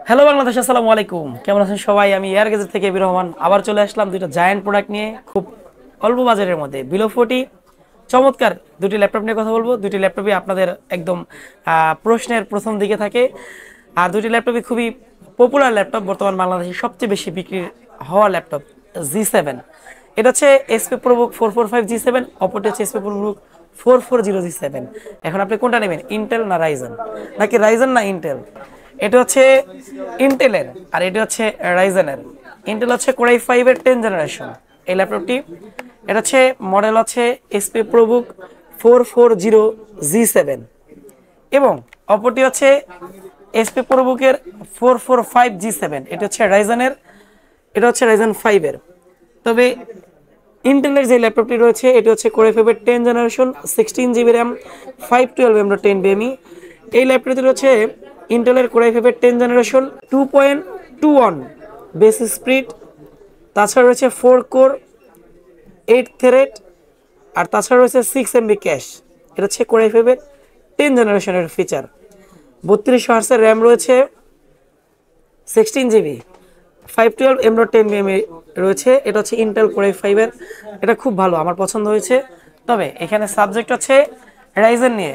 Hello Bangladesh, আসসালামু আলাইকুম। কেমন আছেন সবাই? আমি এয়ার গেজেট থেকে বীর রহমান আবার চলে আসলাম দুইটা জায়ান্ট প্রোডাক্ট নিয়ে, খুব অল্প বাজারের মধ্যে বিলো 40 চমৎকার দুটি ল্যাপটপ নিয়ে কথা বলবো। দুটি ল্যাপটপই আপনাদের একদম প্রশ্নের প্রথম দিকে থাকে, আর দুটি ল্যাপটপই খুবই পপুলার ল্যাপটপ, বর্তমান বাংলাদেশে সবচেয়ে বেশি বিক্রি হওয়া ল্যাপটপ G7। এটা হচ্ছে এসপি প্রোবুক 445 G7, অপরটি হচ্ছে এসপি প্রোবুক 440 G7। এখন আপনি কোনটা নেবেন, ইন্টেল না রাইজেন, নাকি রাইজেন না ইন্টেল? এটা হচ্ছে ইন্টেলের আর এটা হচ্ছে রাইজেনের। ইন্টেল হচ্ছে কোর i5 এর 10 জেনারেশন এই ল্যাপটপটি। এটা হচ্ছে মডেল আছে এসপি প্রোবুক 440G7 এবং অপরটি হচ্ছে এসপি প্রোবুকের 445G7। এটা হচ্ছে রাইজেনের, এটা হচ্ছে রাইজেন 5 এর। তবে ইন্টেলের যে ল্যাপটপটি রয়েছে এটি হচ্ছে কোর i5 এর 10 জেনারেশন, 16GB র্যাম, 512 MDR10 এই ল্যাপটপটি রয়েছে ইন্টেলের কোর i5 এর 10 জেনারেশন, 2.21 বেস স্পিড, তাছাড়া রয়েছে 4 কোর 8 থ্রেড, আর তাছাড়া রয়েছে 6 MB ক্যাশ। এটা হচ্ছে কোর i5 এর 10 জেনারেশনের ফিচার। 3200 হার্টজের র্যাম রয়েছে, 16GB, 512 MDR10 রয়েছে। এটা হচ্ছে ইন্টেল কোর i5 এর, এটা খুব ভালো, আমার পছন্দ হয়েছে। তবে এখানে সাবজেক্ট হচ্ছে রাইজেন নিয়ে।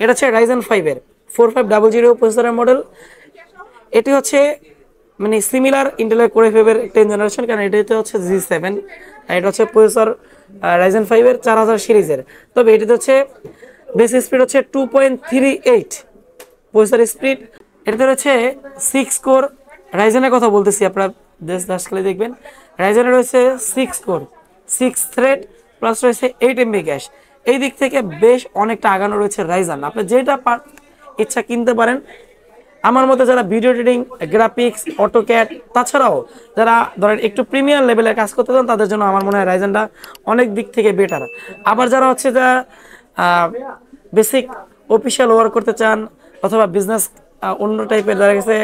এটা হচ্ছে রাইজেন 5 এর 4500 প্রসেসরের মডেল। এটি হচ্ছে মানে সিমিলার ইন্টেলের কোর i5 এর 10 জেনারেশন, কারণ এটাতে হচ্ছে G7 আর এটা হচ্ছে প্রসেসর রাইজেন 5 এর 4000 সিরিজের। তবে এটিতে হচ্ছে বেস স্পিড হচ্ছে 2.38 প্রসেসর স্পিড। এটাতে রয়েছে 6 কোর, রাইজেনের কথা বলতেছি, আপনারা দেশ খালি দেখবেন। রাইজেনের রয়েছে 6 কোর, 6 থ্রেড, প্লাস রয়েছে 8 MB ক্যাশ। এই দিক থেকে বেশ অনেকটা আগানো রয়েছে রাইজেন। আপনি যেটা ইচ্ছা কিনতে পারেন। আমার মতে যারা ভিডিও এডিটিং, গ্রাফিক্স, অটোক্যাড, তাছাড়াও যারা ধরেন একটু প্রিমিয়াম লেভেলের কাজ করতে চান, তাদের জন্য আমার মনে হয় রাইজেনটা অনেক দিক থেকে বেটার। আবার যারা হচ্ছে যা বেসিক অফিসিয়াল ওয়ার্ক করতে চান অথবা বিজনেস অন্য টাইপের যারা গেছে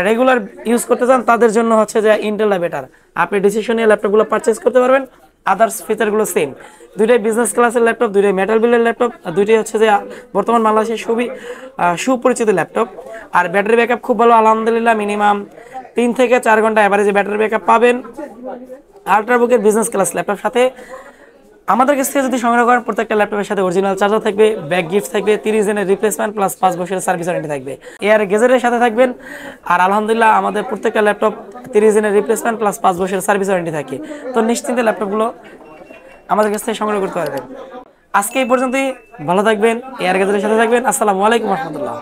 রেগুলার ইউজ করতে চান, তাদের জন্য হচ্ছে যে ইন্টেলটা বেটার। আপনি ডিসিশন নিয়ে ল্যাপটপগুলো পারচেস করতে পারবেন। আদার্স ফিচারগুলো সেম। দুইটাই বিজনেস ক্লাসের ল্যাপটপ, দুইটাই মেটাল বিলের ল্যাপটপ, দুইটাই হচ্ছে যে বর্তমান বাংলাদেশের খুবই সুপরিচিত ল্যাপটপ। আর ব্যাটারি ব্যাকআপ খুব ভালো, আলহামদুলিল্লাহ। মিনিমাম 3 থেকে 4 ঘন্টা অ্যাভারেজে ব্যাটারি ব্যাকআপ পাবেন আল্ট্রাবুকের বিজনেস ক্লাস ল্যাপটপ সাথে। আমাদের কাছ থেকে যদি সংগ্রহ করেন, প্রত্যেকটা ল্যাপটপের সাথে অরিজিনাল চার্জার থাকবে, ব্যাক গিফট থাকবে, 30 দিনের রিপ্লেসমেন্ট প্লাস 5 বছরের সার্ভিস ওয়ারেন্টি থাকবে। এয়ার গেজেটের সাথে থাকবেন। আর আলহামদুলিল্লাহ আমাদের প্রত্যেকটা ল্যাপটপ 30 দিনের রিপ্লেসমেন্ট প্লাস 5 বছরের সার্ভিস ওয়ারেন্টি থাকে। তো নিশ্চিন্তে ল্যাপটপগুলো আমাদের কাছ থেকে সংগ্রহ করতে পারবেন। আজকে এই পর্যন্তই, ভালো থাকবেন, এয়ার গেজেটের সাথে থাকবেন। আসসালামু আলাইকুম রহমতুল্লাহ।